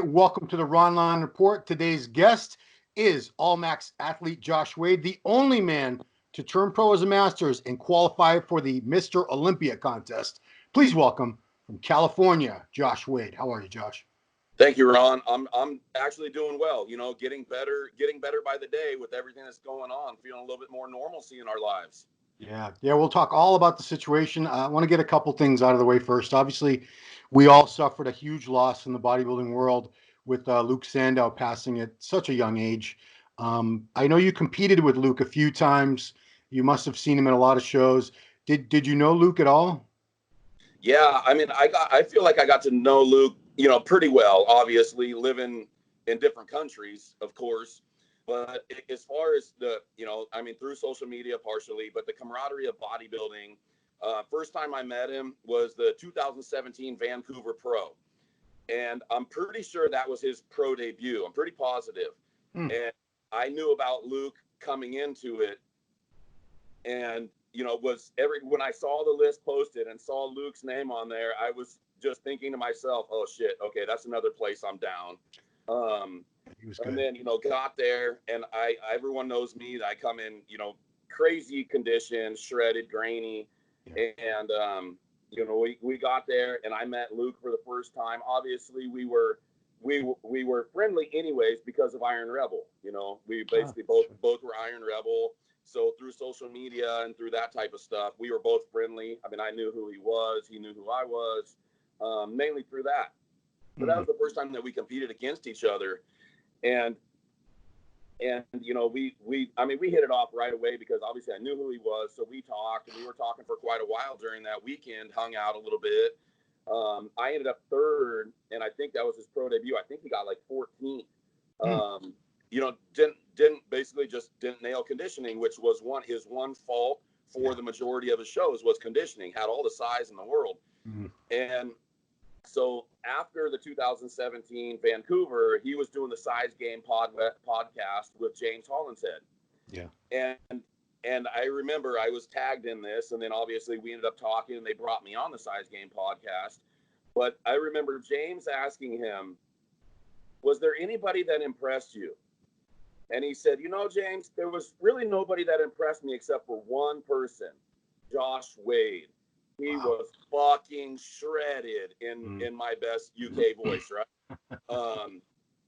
Welcome to the Ronline Report. Today's guest is Allmax athlete Josh Wade, the only man to turn pro as a Masters and qualify for the Mr. Olympia contest. Please welcome from California, Josh Wade. How are you, Josh? Thank you, Ron. I'm actually doing well. You know, getting better by the day with everything that's going on. Feeling a little bit more normalcy in our lives. Yeah. We'll talk all about the situation. I want to get a couple things out of the way first. Obviously, we all suffered a huge loss in the bodybuilding world with Luke Sandow passing at such a young age. I know you competed with Luke a few times. You must have seen him at a lot of shows. Did you know Luke at all? Yeah, I mean, I feel like I got to know Luke, you know, pretty well. Obviously, living in different countries, of course. But as far as through social media partially, but the camaraderie of bodybuilding. First time I met him was the 2017 Vancouver Pro. And I'm pretty sure that was his pro debut. I'm pretty positive. And I knew about Luke coming into it. And, you know, when I saw the list posted and saw Luke's name on there, I was just thinking to myself, oh, shit, okay, that's another place I'm down. And then, you know, got there and everyone knows me. I come in, you know, crazy condition, shredded, grainy. Yeah. And, you know, we got there and I met Luke for the first time. Obviously, we were friendly anyways because of Iron Rebel. You know, we basically both were Iron Rebel. So through social media and through that type of stuff, we were both friendly. I mean, I knew who he was. He knew who I was, mainly through that. But that was the first time that we competed against each other. And you know, we hit it off right away because obviously I knew who he was. So we talked and we were talking for quite a while during that weekend, hung out a little bit. I ended up third and I think that was his pro debut. I think he got like 14. You know, didn't nail conditioning, which was his one fault for the majority of his shows was conditioning, had all the size in the world. And so after the 2017 Vancouver, he was doing the Size Game podcast with James Hollinshead. Yeah. And I remember I was tagged in this, and then obviously we ended up talking, and they brought me on the Size Game podcast. But I remember James asking him, was there anybody that impressed you? And he said, you know, James, there was really nobody that impressed me except for one person, Josh Wade. He was fucking shredded in my best UK voice, right?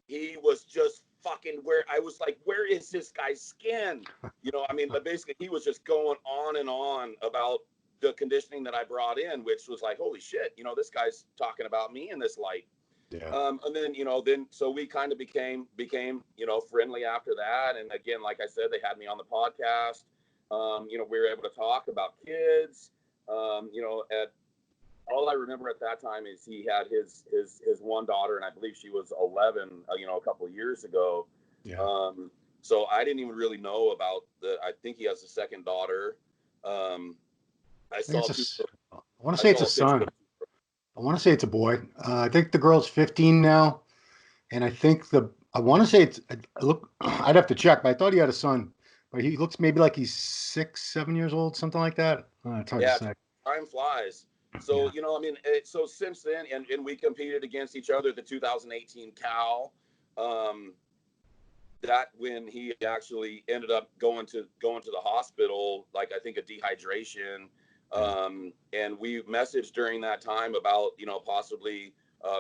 He was just fucking I was like, where is this guy's skin? You know, I mean, but basically he was just going on and on about the conditioning that I brought in, which was like, holy shit, you know, this guy's talking about me in this light. Yeah. And then, you know, so we kind of became, you know, friendly after that. And again, like I said, they had me on the podcast. You know, we were able to talk about kids. You know, all I remember at that time is he had his one daughter, and I believe she was 11, you know, a couple of years ago. Yeah. So I didn't even really know about I think he has a second daughter. I want to say it's a son. I want to say it's a boy. I think the girl's 15 now, and I think I want to say it's. I'd have to check, but I thought he had a son. But he looks maybe like he's 6, 7 years old, something like that. It's hard to say. Time flies. So, you know, I mean, so since then, and we competed against each other, the 2018 Cal, that when he actually ended up going to the hospital, like I think a dehydration. And we messaged during that time about, you know, possibly,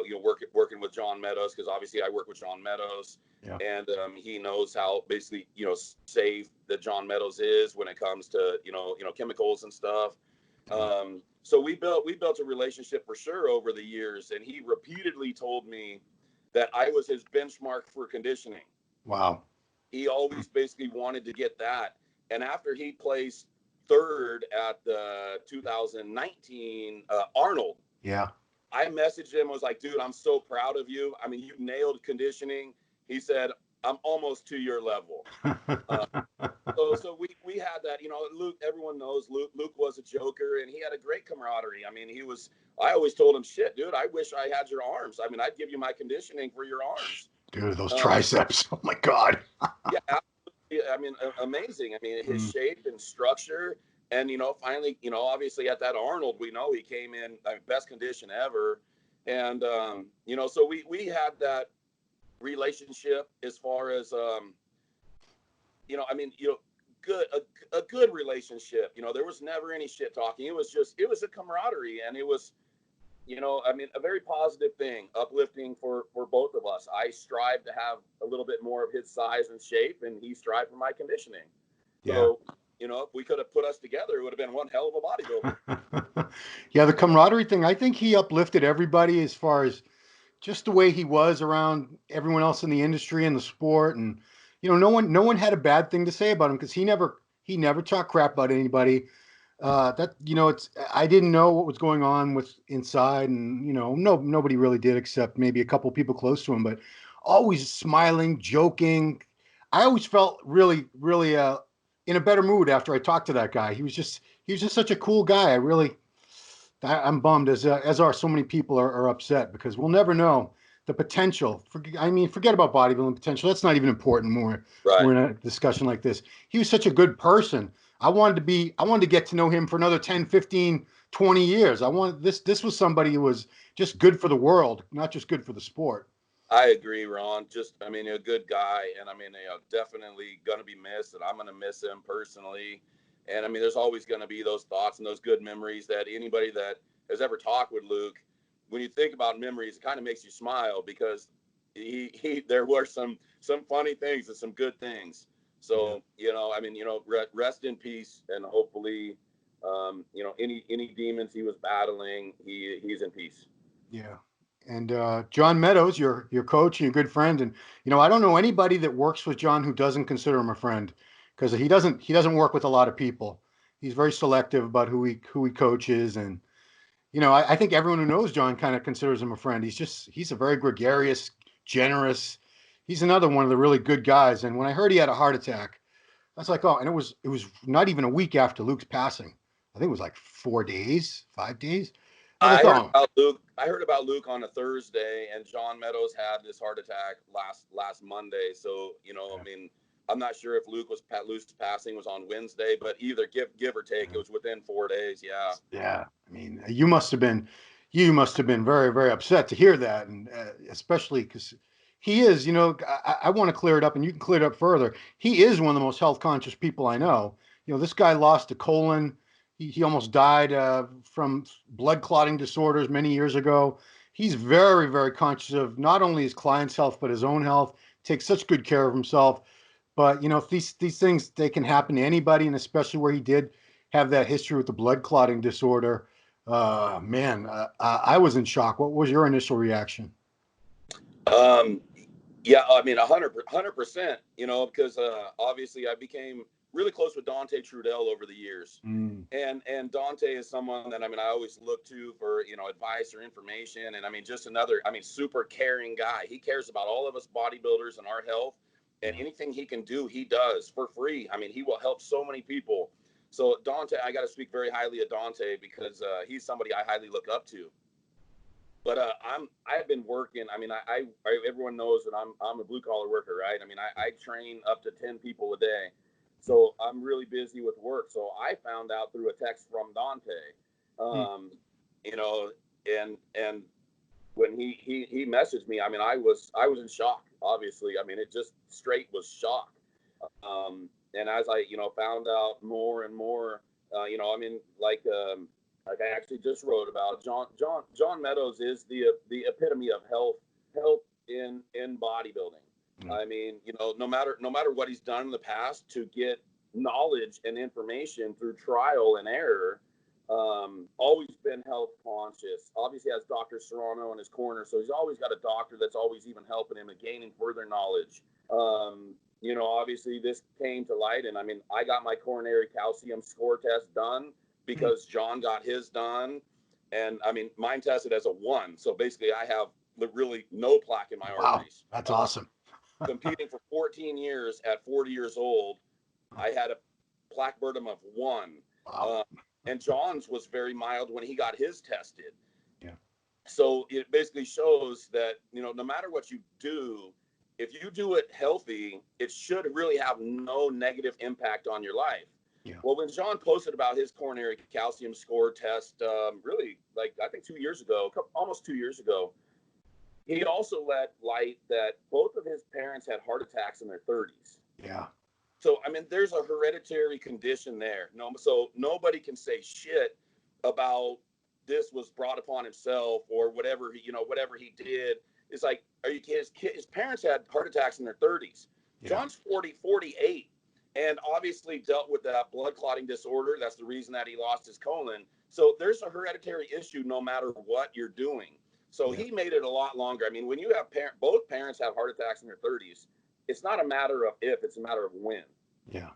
you know, working with John Meadows, because obviously I work with John Meadows. Yeah. And he knows how basically, you know, safe that John Meadows is when it comes to, you know, chemicals and stuff. So we built a relationship for sure over the years. And he repeatedly told me that I was his benchmark for conditioning. Wow. He always basically wanted to get that. And after he placed third at the 2019 Arnold. Yeah. I messaged him, was like, dude, I'm so proud of you. I mean, you nailed conditioning. He said, I'm almost to your level. So we had that, you know, Luke, everyone knows Luke was a joker and he had a great camaraderie. I mean, I always told him, shit, dude, I wish I had your arms. I mean, I'd give you my conditioning for your arms. Dude, those triceps. Oh my God. Yeah, absolutely. I mean, amazing. I mean, his shape and structure. And, you know, finally, you know, obviously at that Arnold, we know he came in best condition ever. And, you know, so we had that, relationship as far as, good, a good relationship. There was never any shit talking. It was a camaraderie, and it was, a very positive thing, uplifting for both of us. I strive to have a little bit more of his size and shape, and he strived for my conditioning. Yeah. So, if we could have put us together, it would have been one hell of a bodybuilder. Yeah, the camaraderie thing, I think he uplifted everybody as far as just the way he was around everyone else in the industry and the sport. And, no one had a bad thing to say about him because he never talked crap about anybody. I didn't know what was going on with inside, and nobody really did except maybe a couple people close to him, but always smiling, joking. I always felt really, really in a better mood after I talked to that guy. He was just such a cool guy. I'm bummed, as are so many people are upset, because we'll never know the potential. Forget about bodybuilding potential. That's not even important more. Right. We're in a discussion like this. He was such a good person. I wanted to get to know him for another 10, 15, 20 years. This was somebody who was just good for the world, not just good for the sport. I agree, Ron. A good guy, and definitely going to be missed, and I'm going to miss him personally. And there's always going to be those thoughts and those good memories that anybody that has ever talked with Luke, when you think about memories, it kind of makes you smile, because there were some funny things and some good things. So, rest in peace, and hopefully, any demons he was battling, he's in peace. Yeah. And John Meadows, your coach, your good friend, and I don't know anybody that works with John who doesn't consider him a friend, because he doesn't work with a lot of people. He's very selective about who he coaches, and I think everyone who knows John kind of considers him a friend. He's a very gregarious, generous. He's another one of the really good guys. And when I heard he had a heart attack, I was like, oh, and it was not even a week after Luke's passing. I think it was like 4 days, 5 days. I was like, oh. I heard about Luke on a Thursday, and John Meadows had this heart attack last Monday. So I'm not sure if Luke's passing was on Wednesday, but either give or take, it was within 4 days. Yeah. Yeah, you must have been very, very upset to hear that, and especially because he is. I want to clear it up, and you can clear it up further. He is one of the most health conscious people I know. This guy lost a colon. He almost died from blood clotting disorders many years ago. He's very, very conscious of not only his clients' health but his own health. Takes such good care of himself. But these things, they can happen to anybody, and especially where he did have that history with the blood clotting disorder. Man, I was in shock. What was your initial reaction? Um, yeah, 100%, because obviously I became really close with Dante Trudell over the years. Mm. And Dante is someone that, I always look to for, advice or information. And just another, super caring guy. He cares about all of us bodybuilders and our health, and anything he can do, he does for free. He will help so many people. So Dante, I got to speak very highly of Dante, because he's somebody I highly look up to. But I've been working. Everyone knows that I'm a blue collar worker, right? I train up to 10 people a day, so I'm really busy with work. So I found out through a text from Dante, and when he messaged me, I was in shock. Obviously, it just straight was shock. And as I found out more and more, like I actually just wrote about, John Meadows is the epitome of health in bodybuilding. No matter what he's done in the past to get knowledge and information through trial and error, always been health conscious. Obviously has Dr. Serrano in his corner, so he's always got a doctor that's always even helping him and gaining further knowledge. Obviously this came to light, and I got my coronary calcium score test done because John got his done, and mine tested as a 1. So basically I have really no plaque in my arteries. That's awesome. Competing for 14 years at 40 years old, I had a plaque burden of 1. Wow. And John's was very mild when he got his tested. Yeah. So it basically shows that, no matter what you do, if you do it healthy, it should really have no negative impact on your life. Yeah. Well, when John posted about his coronary calcium score test, really, I think 2 years ago, almost 2 years ago, he also let light that both of his parents had heart attacks in their 30s. Yeah. So, I mean, there's a hereditary condition there. No, so nobody can say shit about this was brought upon himself or whatever he, whatever he did. It's like, are you kidding? His parents had heart attacks in their 30s. Yeah. John's 48, and obviously dealt with that blood clotting disorder. That's the reason that he lost his colon. So there's a hereditary issue no matter what you're doing. So he made it a lot longer. I mean, when you have both parents have heart attacks in their 30s, it's not a matter of if, it's a matter of when. Yeah.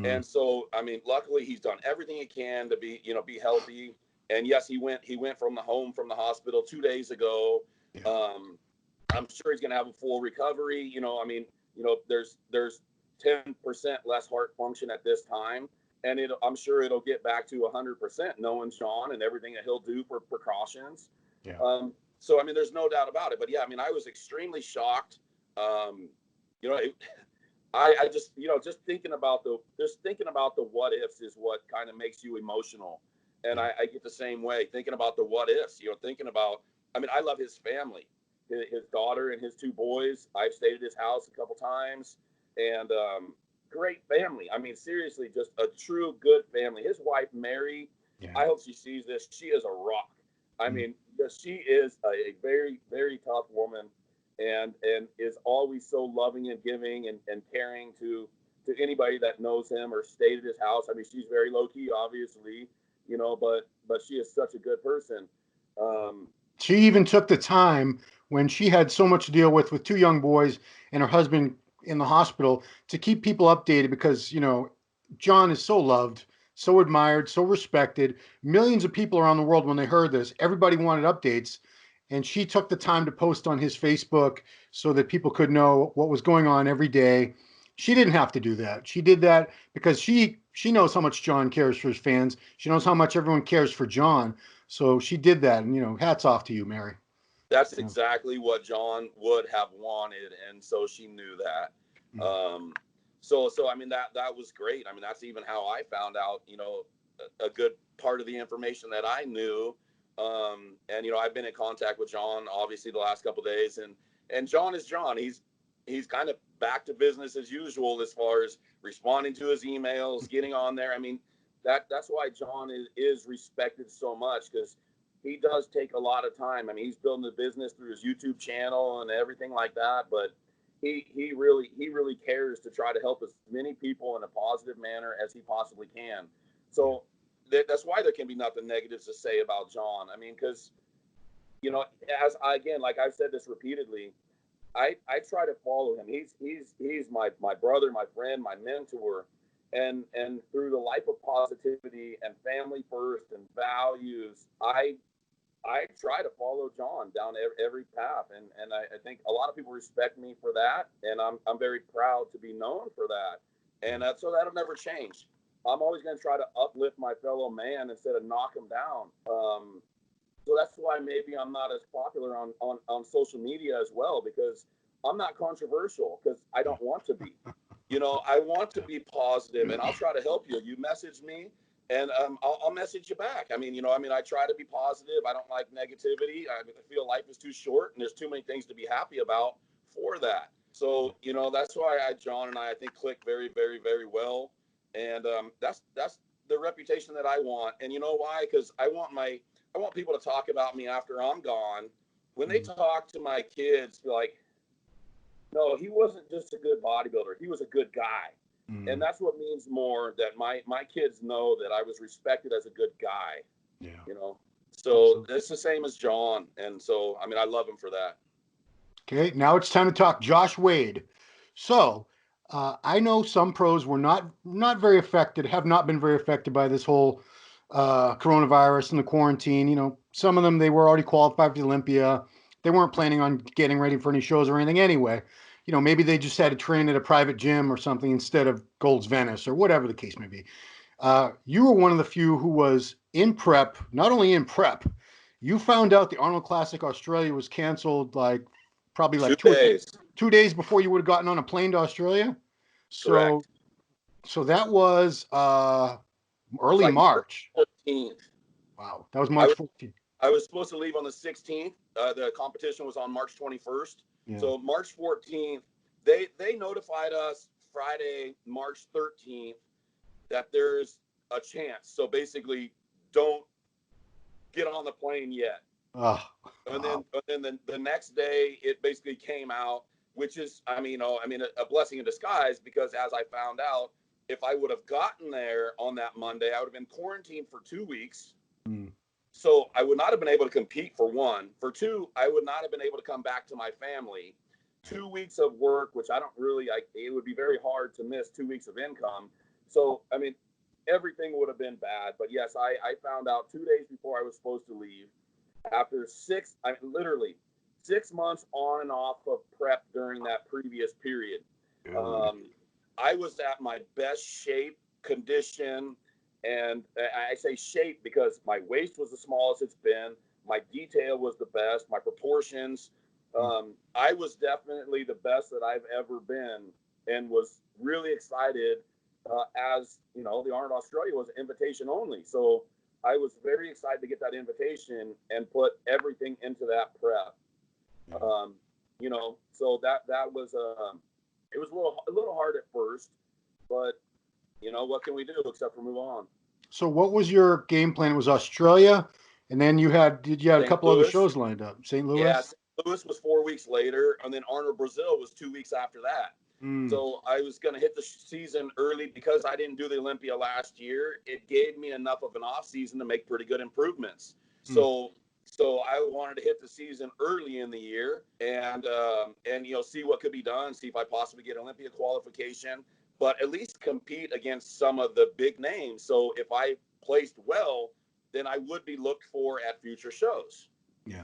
And so, I mean, luckily he's done everything he can to be, be healthy. And yes, he went from the hospital 2 days ago. Yeah. I'm sure he's going to have a full recovery. I mean, there's 10% less heart function at this time. And I'm sure it'll get back to 100% knowing Sean and everything that he'll do for precautions. Yeah. So, I mean, there's no doubt about it. But yeah, I mean, I was extremely shocked. I just, just thinking about the what ifs is what kind of makes you emotional. And I get the same way thinking about the what ifs, thinking about, I mean, I love his family, his daughter and his two boys. I've stayed at his house a couple times, and great family. I mean, seriously, just a true good family. His wife, Mary, I hope she sees this. She is a rock. I mean, she is a very, very tough woman. And is always so loving and giving and caring to anybody that knows him or stayed at his house. I mean, she's very low key, obviously, but she is such a good person. She even took the time when she had so much to deal with two young boys and her husband in the hospital to keep people updated because, John is so loved, so admired, so respected. Millions of people around the world, when they heard this, everybody wanted updates. And she took the time to post on his Facebook so that people could know what was going on every day. She didn't have to do that. She did that because she knows how much John cares for his fans. She knows how much everyone cares for John. So she did that. And, hats off to you, Mary. That's exactly what John would have wanted. And so she knew that. So I mean, that was great. I mean, that's even how I found out, a good part of the information that I knew. And I've been in contact with John obviously the last couple of days, and John is John. He's kind of back to business as usual as far as responding to his emails, getting on there. I mean, that's why John is respected so much, because he does take a lot of time. I mean, he's building the business through his YouTube channel and everything like that, but he really cares to try to help as many people in a positive manner as he possibly can. So that's why there can be nothing negative to say about John. I mean, because, like I've said this repeatedly, I try to follow him. He's my brother, my friend, my mentor, and through the life of positivity and family first and values, I try to follow John down every path, and I think a lot of people respect me for that, and I'm very proud to be known for that, and so that'll never change. I'm always going to try to uplift my fellow man instead of knock him down. So that's why maybe I'm not as popular on social media as well, because I'm not controversial, because I don't want to be. I want to be positive, and I'll try to help you. You message me, and I'll message you back. I mean, I try to be positive. I don't like negativity. I feel life is too short, and there's too many things to be happy about for that. So, that's why John and I think click very, very, very well. And that's the reputation that I want. And you know why? Because I want people to talk about me after I'm gone. When they talk to my kids, be like, no, he wasn't just a good bodybuilder. He was a good guy. And that's what means more, that my kids know that I was respected as a good guy. Yeah. So it's the same as John. And so, I mean, I love him for that. Okay, now it's time to talk Josh Wade. So I know some pros were not very affected, have not been very affected by this whole coronavirus and the quarantine. Some of them, they were already qualified for the Olympia. They weren't planning on getting ready for any shows or anything anyway. Maybe they just had to train at a private gym or something instead of Gold's Venice or whatever the case may be. You were one of the few who was in prep, not only in prep, you found out the Arnold Classic Australia was canceled probably 2 days before you would have gotten on a plane to Australia. Correct. So that was early March. 14th. Wow, that was March 14th. I was supposed to leave on the 16th. The competition was on March 21st. Yeah. So March 14th, they notified us Friday, March 13th, that there's a chance. So basically, don't get on the plane yet. Oh, And wow. then the next day, it basically came out, which is, I mean, a blessing in disguise, because as I found out, if I would have gotten there on that Monday, I would have been quarantined for 2 weeks. Mm. So I would not have been able to compete, for one. For two, I would not have been able to come back to my family. 2 weeks of work, which I don't really, it would be very hard to miss 2 weeks of income. So, I mean, everything would have been bad. But yes, I found out 2 days before I was supposed to leave. After literally 6 months on and off of prep during that previous period. I was at my best shape, condition, and I say shape because my waist was the smallest it's been. My detail was the best. My proportions. I was definitely the best that I've ever been, and was really excited. As you know, the Arnold Australia was invitation only, so I was very excited to get that invitation and put everything into that prep. You know, so that was it was a little hard at first, but you know, what can we do except for move on? So what was your game plan? It was Australia, and then you had a St. couple other Louis. shows lined up. St. Yeah, Louis. St. Louis was 4 weeks later, and then Arnold, Brazil was 2 weeks after that. Mm. So I was going to hit the season early because I didn't do the Olympia last year. It gave me enough of an off season to make pretty good improvements. So I wanted to hit the season early in the year and you know, see what could be done, see if I possibly get Olympia qualification, but at least compete against some of the big names. So if I placed well, then I would be looked for at future shows. Yeah.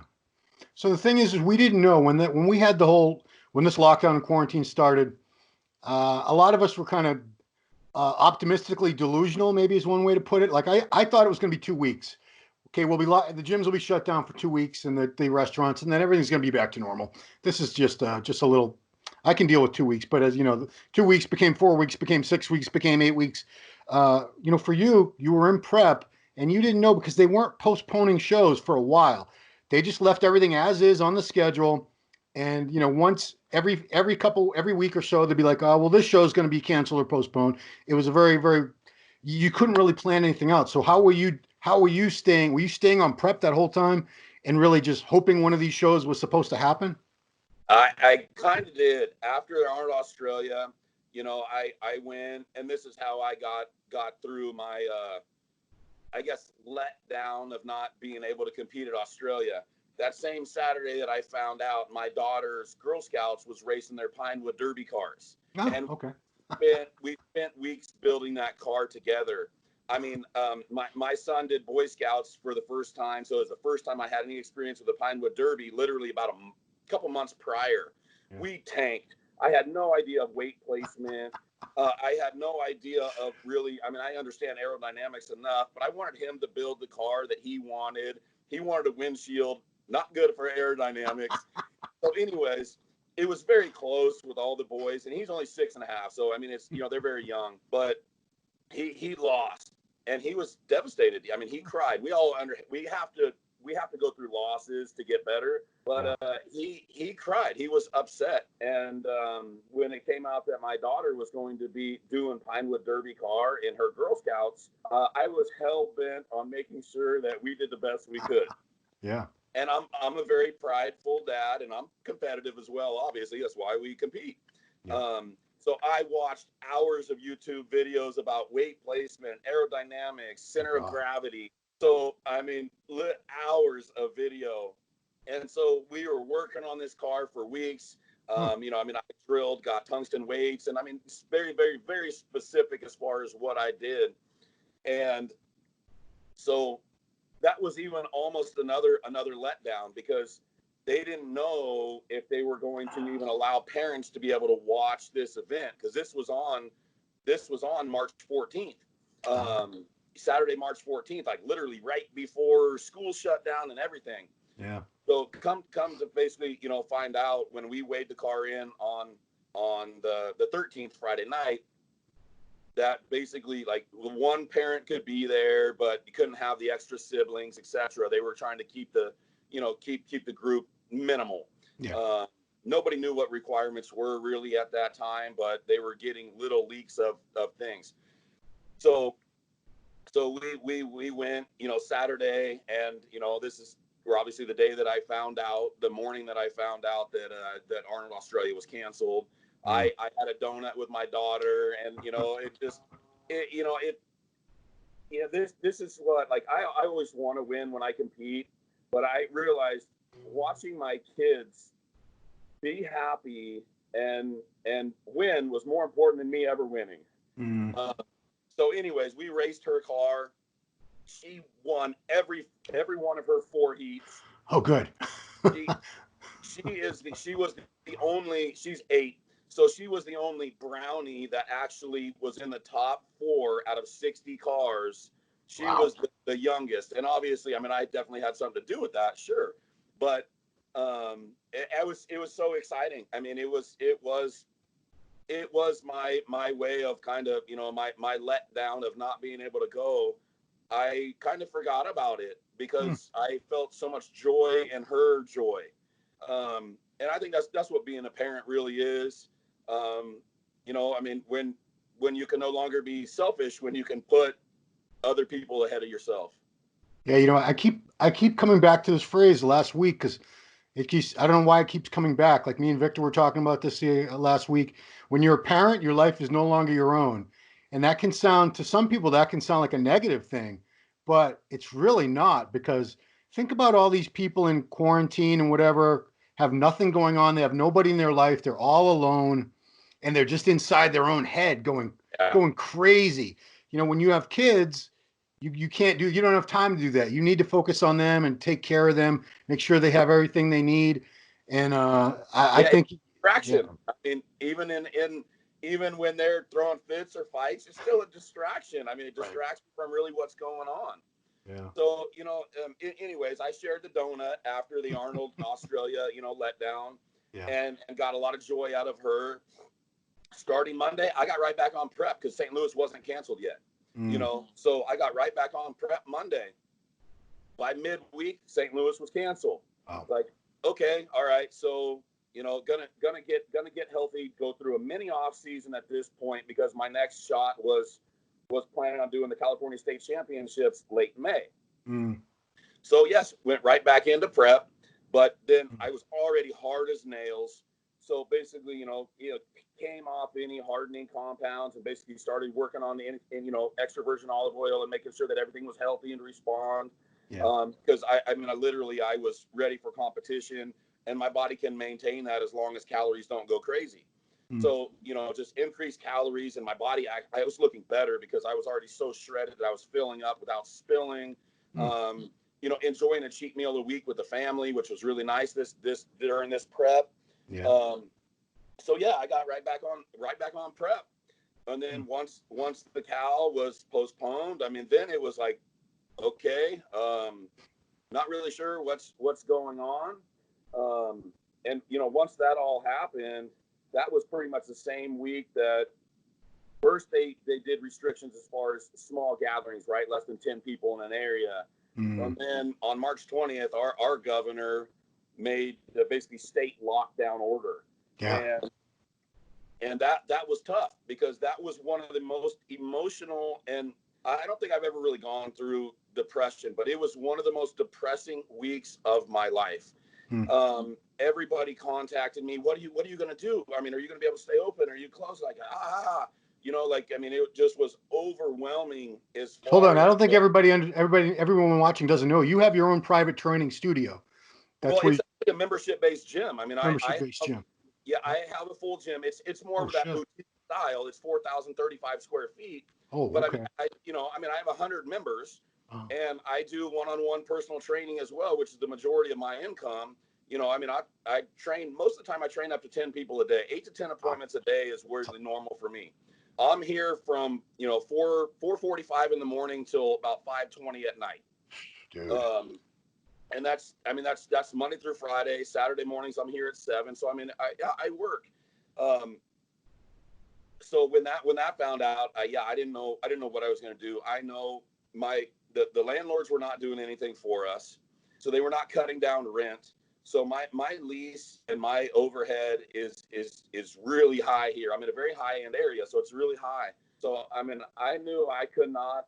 So the thing is we didn't know when this lockdown and quarantine started. A lot of us were kind of optimistically delusional, maybe is one way to put it. Like I thought it was going to be 2 weeks. Okay, the gyms will be shut down for 2 weeks, and the restaurants, and then everything's going to be back to normal. This is just a little. I can deal with 2 weeks, but as you know, 2 weeks became 4 weeks, became 6 weeks, became 8 weeks. You know, for you were in prep, and you didn't know because they weren't postponing shows for a while. They just left everything as is on the schedule, and you know, once every week or so, they'd be like, "Oh, well, this show is going to be canceled or postponed." It was a very you couldn't really plan anything out. So how were you staying? Were you staying on prep that whole time and really just hoping one of these shows was supposed to happen? I kind of did. After Arnold Australia, you know, I went, and this is how I got through my I guess let down of not being able to compete at Australia. That same Saturday that I found out my daughter's Girl Scouts was racing their Pinewood Derby cars. Oh, And okay. we spent weeks building that car together. I mean, my son did Boy Scouts for the first time, so it was the first time I had any experience with the Pinewood Derby. Literally about a couple months prior, Yeah. we tanked. I had no idea of weight placement. I had no idea of really. I mean, I understand aerodynamics enough, but I wanted him to build the car that he wanted. He wanted a windshield, not good for aerodynamics. So, anyways, it was very close with all the boys, and he's only 6.5. So, I mean, it's, you know, they're very young, but he lost, and he was devastated. I mean, he cried. We have to go through losses to get better, but he cried. He was upset, and when it came out that my daughter was going to be doing Pinewood Derby car in her Girl Scouts, I was hell bent on making sure that we did the best we could. Yeah. And I'm a very prideful dad, and I'm competitive as well. Obviously, that's why we compete. Yeah. So I watched hours of YouTube videos about weight placement, aerodynamics, center of gravity. So I mean, hours of video, and so we were working on this car for weeks. You know, I mean, I drilled, got tungsten weights, and I mean, it's very specific as far as what I did, and so that was even almost another letdown because they didn't know if they were going to even allow parents to be able to watch this event, because this was on March 14th, Saturday, March 14th, like literally right before school shut down and everything. Yeah. So come to basically, you know, find out when we weighed the car in on the 13th, Friday night, that basically like one parent could be there, but you couldn't have the extra siblings, etc. They were trying to keep the, keep the group minimal. Yeah. Nobody knew what requirements were really at that time, but they were getting little leaks of things. So we went, Saturday, and this is obviously the day that I found out, the morning that I found out that Arnold Australia was canceled. I had a donut with my daughter, and it just this is what, like, I always want to win when I compete, but I realized watching my kids be happy and win was more important than me ever winning. So anyways, we raced her car. She won every one of her 4 heats. Oh, good. she she was the only, she's 8, so she was the only brownie that actually was in the top 4 out of 60 cars. She Wow. was the youngest, and obviously, I mean, I definitely had something to do with that, sure, but it was so exciting. I mean, it was my way of kind of, my letdown of not being able to go. I kind of forgot about it because I felt so much joy in her joy. And I think that's what being a parent really is. I mean, when you can no longer be selfish, when you can put other people ahead of yourself. Yeah, I keep coming back to this phrase last week because it keeps, I don't know why it keeps coming back. Like me and Victor were talking about this last week. When you're a parent, your life is no longer your own. And that can sound, to some people, that can sound like a negative thing, but it's really not, because think about all these people in quarantine and whatever, have nothing going on. They have nobody in their life. They're all alone, and they're just inside their own head Yeah. going crazy. When you have kids, you don't have time to do that. You need to focus on them and take care of them, make sure they have everything they need. And I think, yeah, distraction. I mean, even when they're throwing fits or fights, it's still a distraction. I mean, it distracts me from really what's going on. yeah, So, anyways, I shared the donut after the Arnold Australia, letdown, yeah. and got a lot of joy out of her. Starting Monday, I got right back on prep because St. Louis wasn't canceled yet. So I got right back on prep Monday. By midweek, St. Louis was canceled. Wow. Like, okay, all right, so gonna get healthy, go through a mini off season at this point, because my next shot was planning on doing the California State Championships late May. So yes, went right back into prep, but then I was already hard as nails. So basically, came off any hardening compounds and basically started working on the extra virgin olive oil and making sure that everything was healthy and to respond. Yeah. Because I was ready for competition, and my body can maintain that as long as calories don't go crazy. So, just increase calories, and my body, I was looking better because I was already so shredded that I was filling up without spilling. Enjoying a cheat meal a week with the family, which was really nice this during this prep. Yeah. So yeah, I got right back on prep. And then once the Cal was postponed, I mean, then it was like, okay, not really sure what's going on. And once that all happened, that was pretty much the same week that first they did restrictions as far as small gatherings, right? Less than 10 people in an area. And then on March 20th, our governor made the basically state lockdown order. Yeah. And that was tough because that was one of the most emotional, and I don't think I've ever really gone through depression, but it was one of the most depressing weeks of my life. Everybody contacted me. What are you going to do? I mean, are you going to be able to stay open? Are you closed? Like, I mean, it just was overwhelming as far Hold on. I as don't think everyone watching doesn't know you have your own private training studio. That's where it's actually a membership-based gym. I mean, membership-based gym. Yeah, I have a full gym. It's more of that boutique style. It's 4,035 square feet. Oh, but okay. I have 100 members, and I do one-on-one personal training as well, which is the majority of my income. I train most of the time. I train up to 10 people a day. 8 to 10 appointments a day is really normal for me. I'm here from 4:45 in the morning till about 5:20 at night. Dude. And that's Monday through Friday. Saturday mornings I'm here at 7. So I mean, I work. So when that found out, I didn't know what I was going to do. I know the landlords were not doing anything for us, so they were not cutting down rent. So my lease and my overhead is really high here. I'm in a very high end area, so it's really high. So I mean, I knew I could not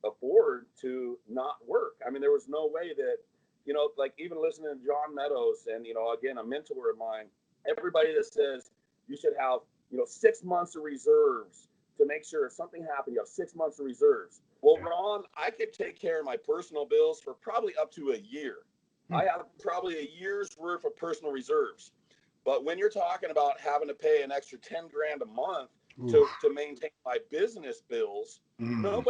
afford to not work. I mean, there was no way that, like even listening to John Meadows and, again, a mentor of mine, everybody that says you should have, 6 months of reserves to make sure if something happened, you have 6 months of reserves. Well, Ron, I could take care of my personal bills for probably up to a year. I have probably a year's worth of personal reserves. But when you're talking about having to pay an extra 10 grand a month to maintain my business bills, not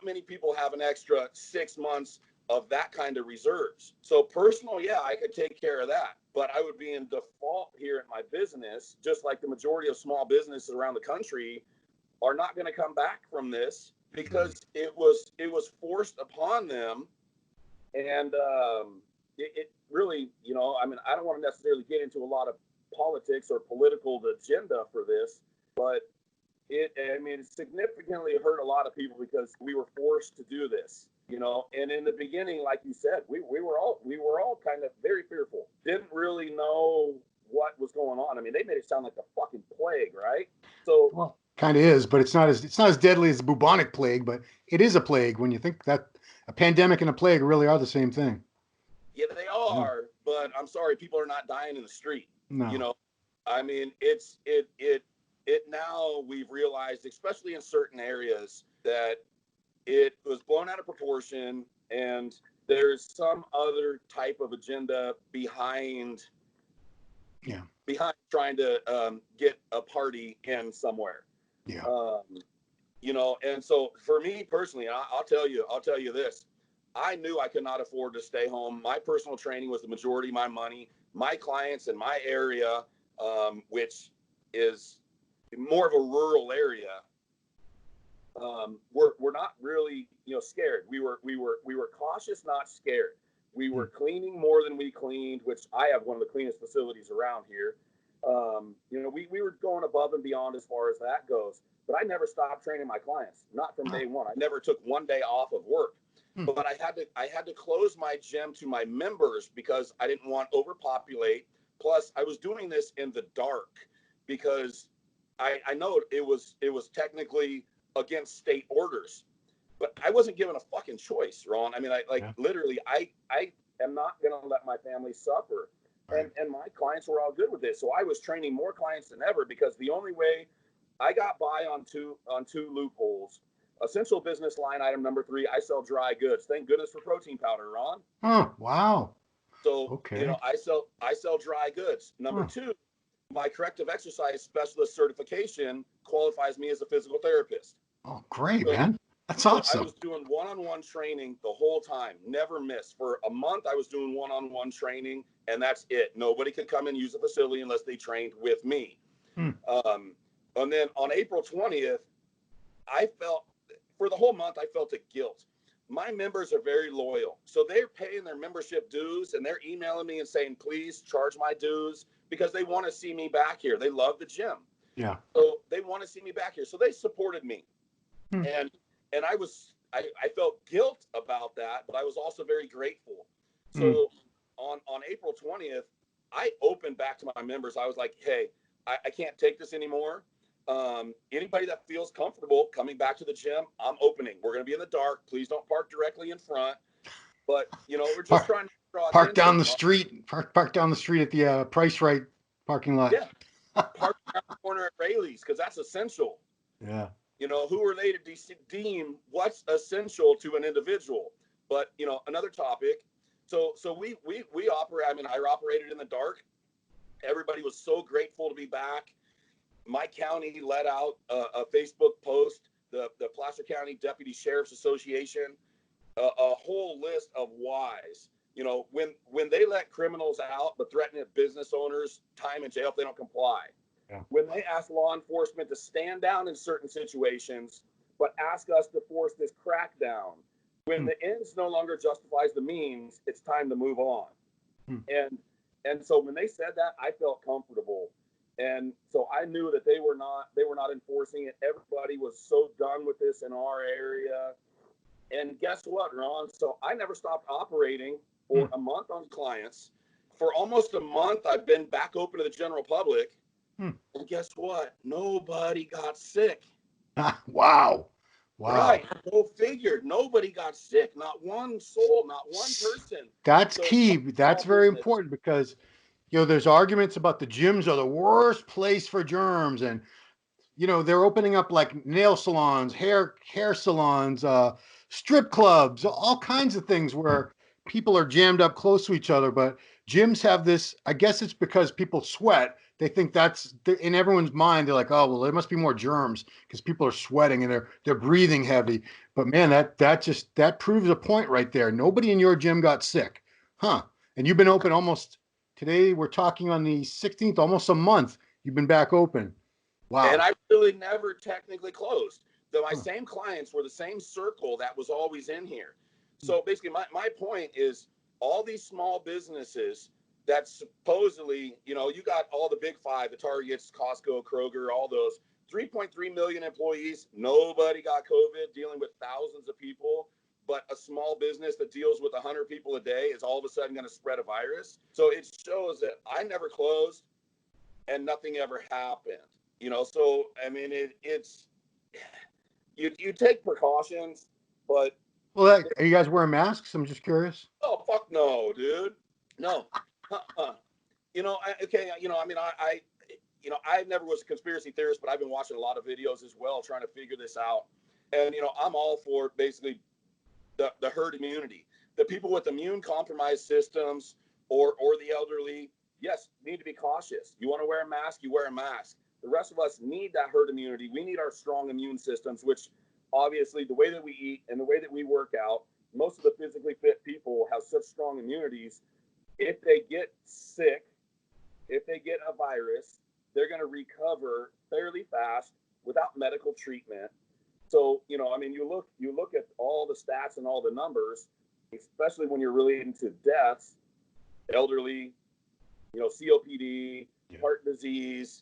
many people have an extra 6 months of that kind of reserves. So personal, yeah, I could take care of that, but I would be in default here at my business, just like the majority of small businesses around the country are not going to come back from this because it was forced upon them. And it really, I mean, I don't want to necessarily get into a lot of politics or political agenda for this, but it significantly hurt a lot of people because we were forced to do this, and in the beginning, like you said, we were all kind of very fearful, didn't really know what was going on. I mean, they made it sound like the fucking plague, right? So, well, kind of is, but it's not as deadly as the bubonic plague, but it is a plague when you think that a pandemic and a plague really are the same thing. yeah, they are, but I'm sorry, people are not dying in the street. No. I mean, it now we've realized, especially in certain areas, that it was blown out of proportion and there's some other type of agenda behind trying to get a party in somewhere. And so for me personally, I'll tell you this, I knew I could not afford to stay home. My personal training was the majority of my money. My clients in my area, which is more of a rural area, we're not really, scared. We were cautious, not scared. We were cleaning more than we cleaned, which I have one of the cleanest facilities around here. We were going above and beyond as far as that goes. But I never stopped training my clients, not from day one. I never took one day off of work. But I had to close my gym to my members because I didn't want to overpopulate. Plus, I was doing this in the dark because I know it was technically against state orders, but I wasn't given a fucking choice, Ron. I mean, literally, I am not going to let my family suffer. Right. And my clients were all good with this. So I was training more clients than ever because the only way I got by on two loopholes. Essential business line item number 3, I sell dry goods. Thank goodness for protein powder, Ron. Oh, wow. So, I sell dry goods. Number 2, my corrective exercise specialist certification qualifies me as a physical therapist. Oh, great, man. That's awesome. I was doing one-on-one training the whole time, never missed. For a month, I was doing one-on-one training, and that's it. Nobody could come and use the facility unless they trained with me. And then on April 20th, for the whole month, I felt a guilt. My members are very loyal. So they're paying their membership dues, and they're emailing me and saying, please charge my dues, because they want to see me back here. They love the gym. Yeah. So they want to see me back here. So they supported me. And I felt guilt about that, but I was also very grateful. So on April 20th, I opened back to my members. I was like, hey, I can't take this anymore. Anybody that feels comfortable coming back to the gym, I'm opening. We're going to be in the dark. Please don't park directly in front. But, we're just trying to draw park down the street. Park down the street at the Price Right parking lot. Yeah. Park around the corner at Rayleigh's, because that's essential. Yeah. Who are they to deem what's essential to an individual? But, another topic. So we operate. I mean, I operated in the dark. Everybody was so grateful to be back. My county let out a Facebook post, the Placer County Deputy Sheriff's Association, a whole list of whys. When they let criminals out, but threaten business owners time in jail if they don't comply. Yeah. When they ask law enforcement to stand down in certain situations, but ask us to force this crackdown. When the ends no longer justifies the means, it's time to move on. And so when they said that, I felt comfortable. And so I knew that they were not enforcing it. Everybody was so done with this in our area. And guess what, Ron? So I never stopped operating for a month on clients. For almost a month, I've been back open to the general public. And guess what? Nobody got sick. Wow. Right. Go figure. Nobody got sick. Not one soul, not one person. That's So key. That's very important because, there's arguments about the gyms are the worst place for germs, and they're opening up like nail salons, hair salons, strip clubs, all kinds of things where people are jammed up close to each other. But gyms have this, I guess it's because people sweat. They think that's in everyone's mind. They're like, oh, well, there must be more germs because people are sweating and they're breathing heavy. But man, that proves a point right there. Nobody in your gym got sick. Huh. And you've been open almost today. We're talking on the 16th, almost a month. You've been back open. Wow. And I really never technically closed. Though my same clients were the same circle that was always in here. So basically my point is all these small businesses that supposedly, you got all the big five, the Targets, Costco, Kroger, all those 3.3 million employees. Nobody got COVID, dealing with thousands of people. But a small business that deals with 100 people a day is all of a sudden going to spread a virus. So it shows that I never closed and nothing ever happened. So I mean, it's you take precautions, but well, are you guys wearing masks? I'm just curious. Oh fuck no, dude, no. I never was a conspiracy theorist, but I've been watching a lot of videos as well, trying to figure this out. And I'm all for basically the herd immunity. The people with immune compromised systems or the elderly, yes, need to be cautious. You want to wear a mask, you wear a mask. The rest of us need that herd immunity. We need our strong immune systems, which obviously the way that we eat and the way that we work out, most of the physically fit people have such strong immunities. If they get sick, if they get a virus, they're going to recover fairly fast without medical treatment. So, you look at all the stats and all the numbers, especially when you're really into deaths, elderly, COPD, heart disease.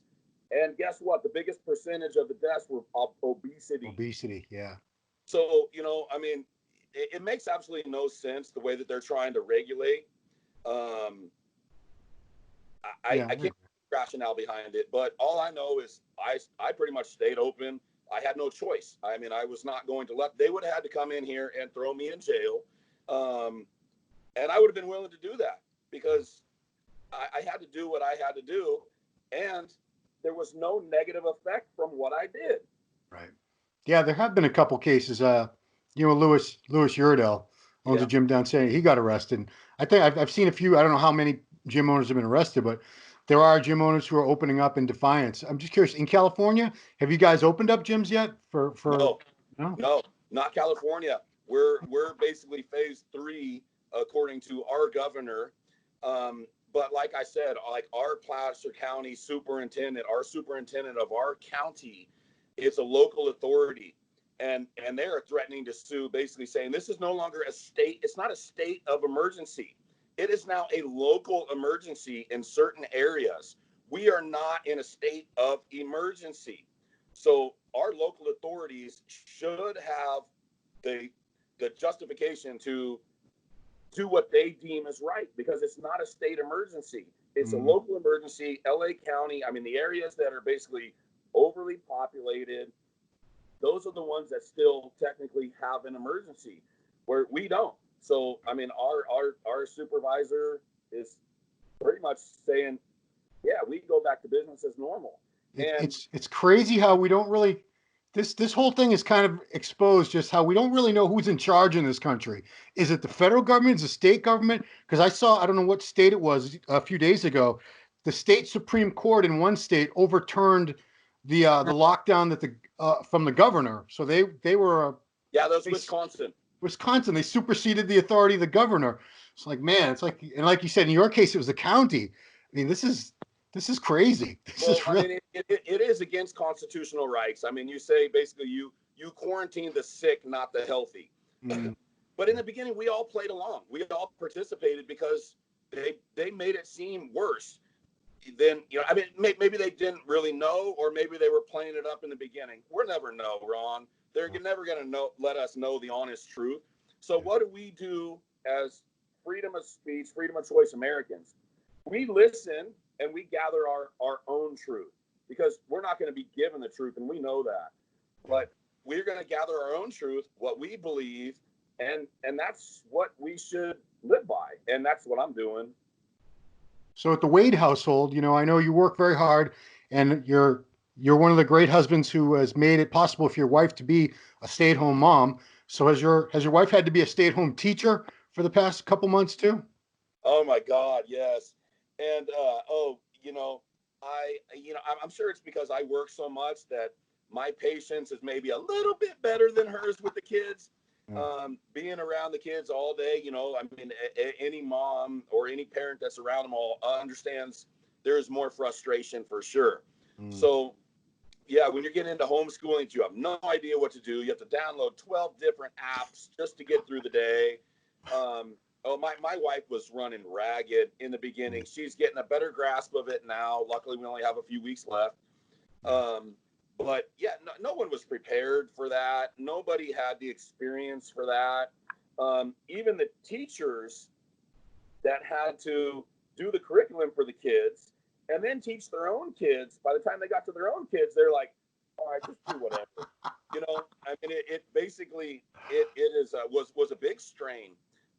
And guess what? The biggest percentage of the deaths were obesity. Obesity, yeah. So, it makes absolutely no sense the way that they're trying to regulate. I can't put rationale behind it, but all I know is I pretty much stayed open. I had no choice. I mean, I was not going to they would have had to come in here and throw me in jail. And I would have been willing to do that because I had to do what I had to do. And there was no negative effect from what I did. Right. Yeah, there have been a couple cases. Louis Uredale owns a gym down saying he got arrested. I think I've seen a few. I don't know how many gym owners have been arrested, but there are gym owners who are opening up in defiance. I'm just curious. In California, have you guys opened up gyms yet? No, not California. We're basically phase 3 according to our governor. But like I said, like our Placer County superintendent, our superintendent of our county, is a local authority, and they are threatening to sue, basically saying this is no longer a state. It's not a state of emergency. It is now a local emergency in certain areas. We are not in a state of emergency. So our local authorities should have the justification to do what they deem is right, because it's not a state emergency. It's a local emergency. LA County, I mean, the areas that are basically overly populated, those are the ones that still technically have an emergency, where we don't. So, I mean, our supervisor is pretty much saying, yeah, we go back to business as normal. And it's crazy how we don't really. This whole thing is kind of exposed just how we don't really know who's in charge in this country. Is it the federal government? Is it the state government? Because I don't know what state it was a few days ago. The state Supreme Court in one state overturned the lockdown that from the governor. So they were that was Wisconsin. Wisconsin. They superseded the authority of the governor. It's like, man, and like you said, in your case, it was the county. I mean, this is crazy. I mean, it is against constitutional rights. I mean, you say basically you quarantine the sick, not the healthy. But in the beginning, we all played along. We all participated because they made it seem worse. then, I mean, maybe they didn't really know, or maybe they were playing it up in the beginning. We'll never know, Ron. They're never going to let us know the honest truth. So what do we do as freedom of speech, freedom of choice Americans? We listen and we gather our own truth, because we're not going to be given the truth, and we know that. But we're going to gather our own truth, what we believe, and that's what we should live by. And that's what I'm doing. So at the Wade household, I know you work very hard, and you're one of the great husbands who has made it possible for your wife to be a stay-at-home mom. So has your wife had to be a stay-at-home teacher for the past couple months too? Oh my God, yes. And I'm sure it's because I work so much that my patience is maybe a little bit better than hers with the kids. Yeah. Being around the kids all day, I mean, any mom or any parent that's around them all understands there's more frustration for sure. So, yeah, when you're getting into homeschooling, you have no idea what to do. You have to download 12 different apps just to get through the day. My wife was running ragged in the beginning. She's getting a better grasp of it now. Luckily, we only have a few weeks left. But yeah, no one was prepared for that. Nobody had the experience for that. Even the teachers that had to do the curriculum for the kids and then teach their own kids, by the time they got to their own kids, they're like, all right, just do whatever. I mean, it basically, was a big strain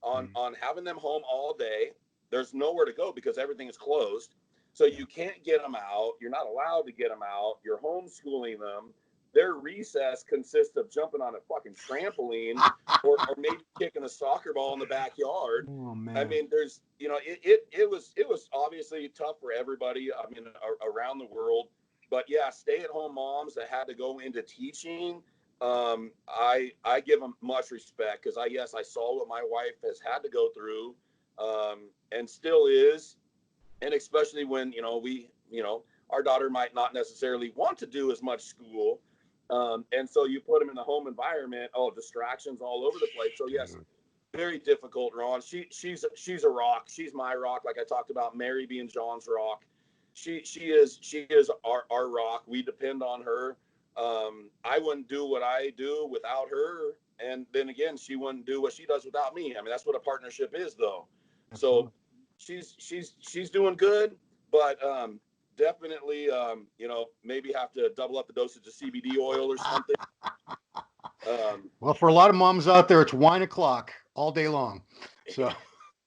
on having them home all day. There's nowhere to go because everything is closed. So you can't get them out. You're not allowed to get them out. You're homeschooling them. Their recess consists of jumping on a fucking trampoline or maybe kicking a soccer ball in the backyard. Oh man. I mean, there's, it was obviously tough for everybody. I mean, around the world. But yeah, stay-at-home moms that had to go into teaching, I give them much respect, because I saw what my wife has had to go through, and still is. And especially when, our daughter might not necessarily want to do as much school. And so you put them in the home environment, distractions all over the place. So yes, very difficult, Ron. She's a rock. She's my rock. Like I talked about Mary being John's rock. She is our rock. We depend on her. I wouldn't do what I do without her. And then again, she wouldn't do what she does without me. I mean, that's what a partnership is, though. So she's doing good, but definitely, maybe have to double up the dosage of CBD oil or something. Well, for a lot of moms out there, it's wine o'clock all day long. So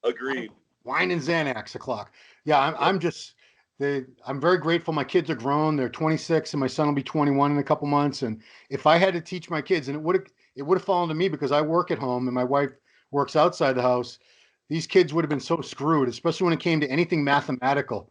agreed. Wine and Xanax o'clock. Yeah, I'm very grateful. My kids are grown. They're 26 and my son will be 21 in a couple months. And if I had to teach my kids, and it would have fallen to me because I work at home and my wife works outside the house, these kids would have been so screwed, especially when it came to anything mathematical.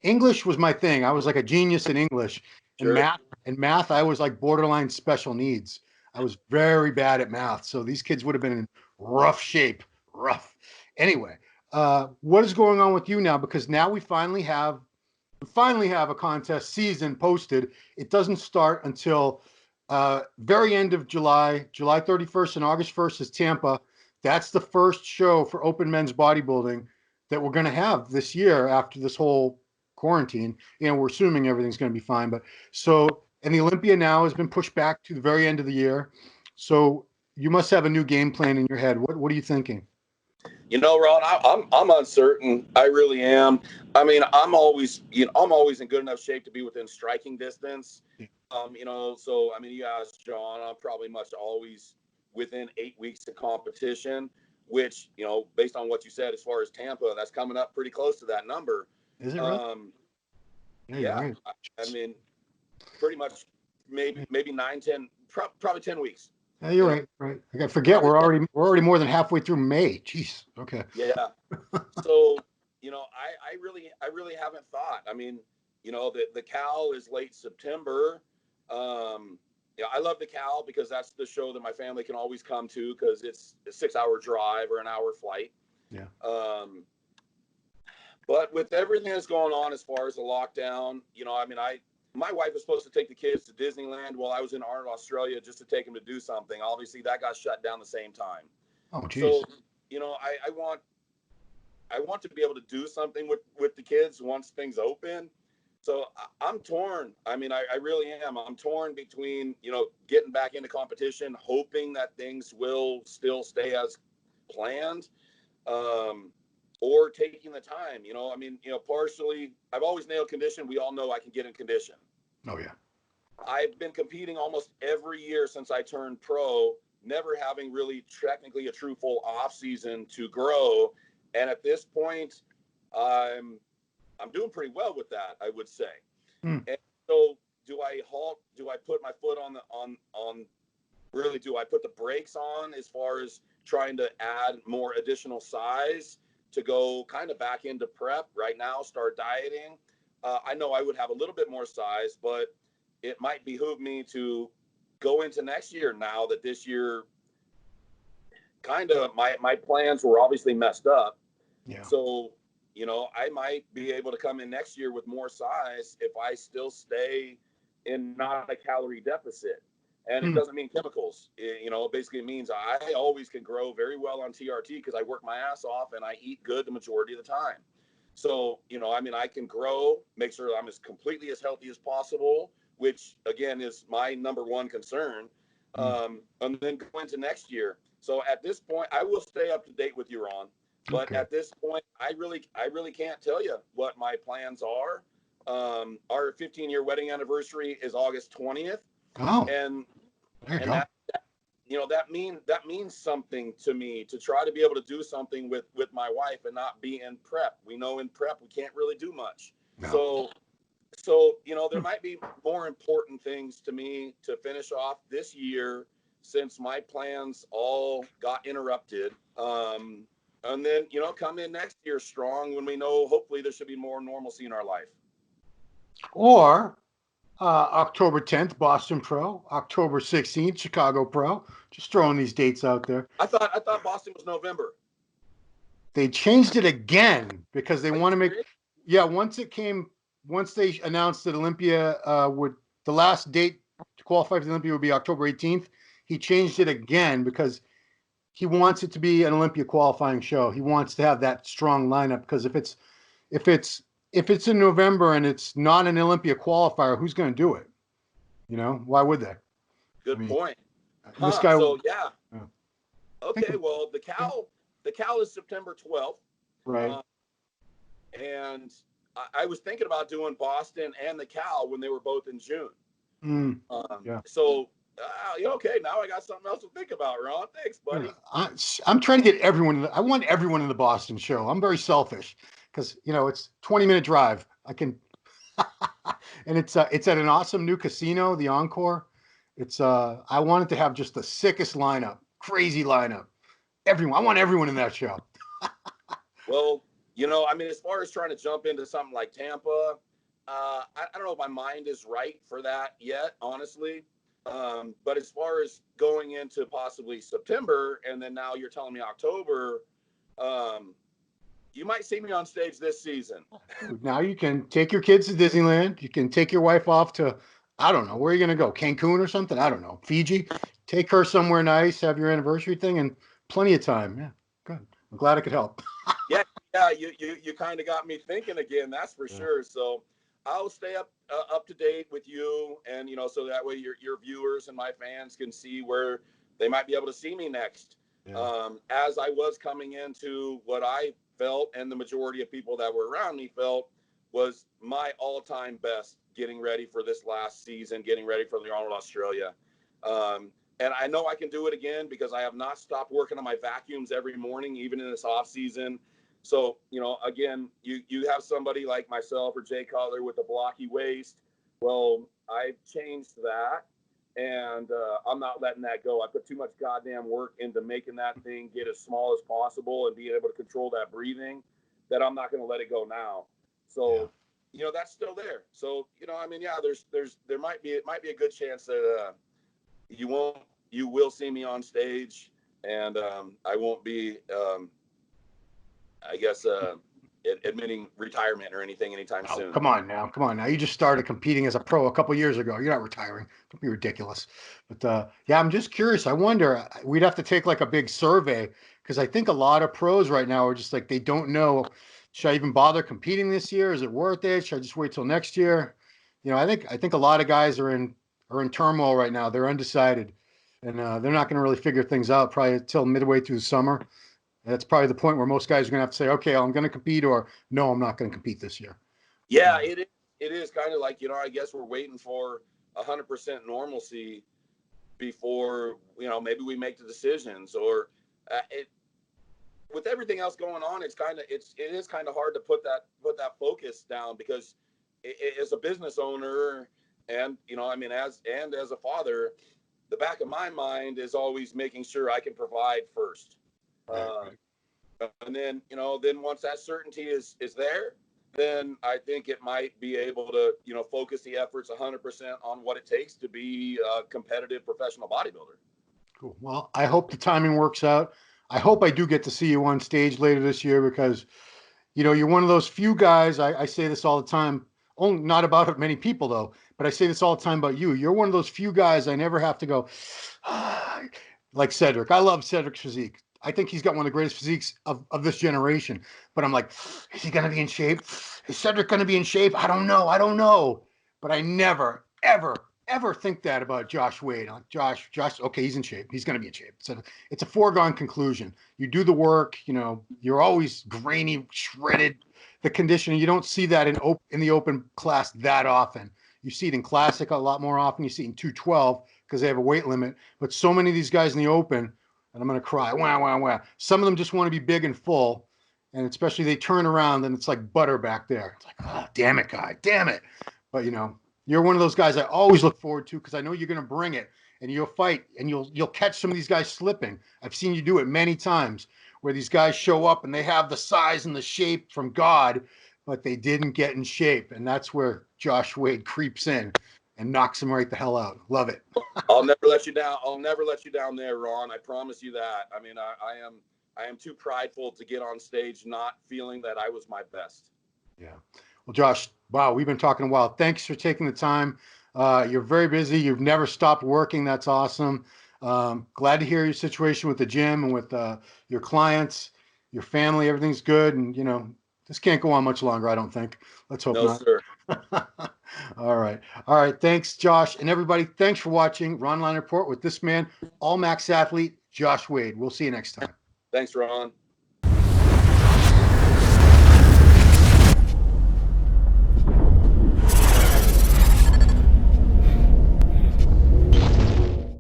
English was my thing. I was like a genius in English. Sure. And math, I was like borderline special needs. I was very bad at math. So these kids would have been in rough shape. Rough. Anyway, what is going on with you now? Because now we finally have a contest season posted. It doesn't start until very end of July 31st, and August 1st is Tampa. That's the first show for open men's bodybuilding that we're going to have this year after this whole quarantine. We're assuming everything's going to be fine. And the Olympia now has been pushed back to the very end of the year. So you must have a new game plan in your head. What are you thinking? Ron, I'm uncertain. I really am. I mean, I'm always in good enough shape to be within striking distance. So I mean, you asked John, I'm probably much always within 8 weeks of competition, which, based on what you said, as far as Tampa, that's coming up pretty close to that number. Is it really? Yeah. Right. I mean, pretty much maybe 9, 10, probably 10 weeks. Yeah, you're right. Right. I forget we're already more than halfway through May. Jeez. Okay. Yeah. So, I really haven't thought. I mean, the Cal is late September. I love the Cal because that's the show that my family can always come to, because it's a 6-hour drive or an hour flight. Yeah. But with everything that's going on as far as the lockdown, my wife was supposed to take the kids to Disneyland while I was in Arnold, Australia, just to take them to do something. Obviously, that got shut down the same time. Oh, geez. So, I want to be able to do something with the kids once things open. So I'm torn. I mean, I really am. I'm torn between, getting back into competition, hoping that things will still stay as planned, or taking the time. I mean, partially, I've always nailed condition. We all know I can get in condition. Oh, yeah. I've been competing almost every year since I turned pro, never having really technically a true full off season to grow. And at this point, I'm doing pretty well with that, I would say. Mm. And so do I halt? Do I put my foot on really, do I put the brakes on as far as trying to add more additional size to go kind of back into prep right now, start dieting? I know I would have a little bit more size, but it might behoove me to go into next year now that this year kind of my plans were obviously messed up. Yeah. So, I might be able to come in next year with more size if I still stay in not a calorie deficit. And it doesn't mean chemicals. It basically means I always can grow very well on TRT because I work my ass off and I eat good the majority of the time. So, I mean, I can grow, make sure I'm as completely as healthy as possible, which again is my number one concern. And then go into next year. So at this point, I will stay up to date with you, Ron. But Okay. at this point, I really can't tell you what my plans are. Our 15-year wedding anniversary is August 20th. Oh, And there you and go. that means something to me to try to be able to do something with my wife and not be in prep. We know in prep we can't really do much. No. So there might be more important things to me to finish off this year since my plans all got interrupted. And then come in next year strong when we know hopefully there should be more normalcy in our life. Or October 10th, Boston Pro. October 16th, Chicago Pro. Just throwing these dates out there. I thought Boston was November. They changed it again because they Are you want to make. serious? Yeah, once they announced that Olympia the last date to qualify for the Olympia would be October 18th. He changed it again because he wants it to be an Olympia qualifying show. He wants to have that strong lineup because if it's in November and it's not an Olympia qualifier, who's going to do it? Why would they? Good point. This guy. So yeah. Yeah. Okay. Well, the Cal is September 12th. Right. And I was thinking about doing Boston and the Cal when they were both in June. Yeah. So, okay, now I got something else to think about, Ron. Thanks, buddy. I'm trying to get everyone. I want everyone in the Boston show. I'm very selfish because it's 20-minute drive. I can, and it's at an awesome new casino, the Encore. I wanted to have just the sickest lineup, crazy lineup. I want everyone in that show. Well, I mean, as far as trying to jump into something like Tampa, I don't know if my mind is right for that yet, honestly. But as far as going into possibly September, and then now you're telling me October, you might see me on stage this season. Now you can take your kids to Disneyland. You can take your wife off to, I don't know, where are you going to go? Cancun or something? I don't know. Fiji. Take her somewhere nice, have your anniversary thing, and plenty of time. Yeah, good. I'm glad I could help. Yeah, you kind of got me thinking again. That's for sure. So I'll stay up to date with you, and so that way your viewers and my fans can see where they might be able to see me next. Yeah. As I was coming into what I felt, and the majority of people that were around me felt, was my all-time best getting ready for this last season, getting ready for the Arnold Australia. And I know I can do it again because I have not stopped working on my vacuums every morning, even in this off season. So, again, you have somebody like myself or Jay Cutler with a blocky waist. Well, I've changed that, and I'm not letting that go. I put too much goddamn work into making that thing get as small as possible and being able to control that breathing, that I'm not going to let it go now. So, that's still there. So, I mean, yeah, there might be a good chance that you will see me on stage, and I won't be, I guess, admitting retirement or anything anytime Oh, soon. come on now. Come on now. You just started competing as a pro a couple years ago. You're not retiring. Don't be ridiculous. But yeah, I'm just curious. I wonder, we'd have to take like a big survey because I think a lot of pros right now are just like, they don't know, should I even bother competing this year? Is it worth it? Should I just wait till next year? I think a lot of guys are in turmoil right now. They're undecided and they're not going to really figure things out probably until midway through the summer. That's probably the point where most guys are going to have to say, okay, I'm going to compete, or no, I'm not going to compete this year. Yeah, it is kind of like, I guess we're waiting for 100% normalcy before, maybe we make the decisions, or with everything else going on, it is kind of hard to put that focus down, because as a business owner, and as a father, the back of my mind is always making sure I can provide first. Right. And then once that certainty is there, then I think it might be able to, focus the efforts 100% on what it takes to be a competitive professional bodybuilder. Cool. Well, I hope the timing works out. I hope I do get to see you on stage later this year because, you're one of those few guys. I say this all the time, only not about many people though, but I say this all the time about you. You're one of those few guys I never have to go, like Cedric. I love Cedric's physique. I think he's got one of the greatest physiques of this generation. But I'm like, is he going to be in shape? Is Cedric going to be in shape? I don't know. I don't know. But I never, ever, ever think that about Josh Wade. Josh, okay, he's in shape. He's going to be in shape. So it's a foregone conclusion. You do the work, you're always grainy, shredded. The conditioning, you don't see that in the open class that often. You see it in classic a lot more often. You see it in 212 because they have a weight limit. But so many of these guys in the open, and I'm going to cry. Wah, wah, wah. Some of them just want to be big and full. And especially they turn around and it's like butter back there. It's like, oh, damn it, guy. Damn it. But, you're one of those guys I always look forward to because I know you're going to bring it and you'll fight and you'll catch some of these guys slipping. I've seen you do it many times where these guys show up and they have the size and the shape from God, but they didn't get in shape. And that's where Josh Wade creeps in and knocks them right the hell out. Love it. I'll never let you down. I'll never let you down there, Ron. I promise you that. I mean, I am too prideful to get on stage not feeling that I was my best. Yeah. Well, Josh, wow, we've been talking a while. Thanks for taking the time. You're very busy. You've never stopped working. That's awesome. Glad to hear your situation with the gym and with your clients, your family. Everything's good. And, this can't go on much longer, I don't think. Let's hope No, not. sir. All right. All right. Thanks, Josh. And everybody, thanks for watching Ronline Report with this man, Allmax athlete, Josh Wade. We'll see you next time. Thanks, Ron.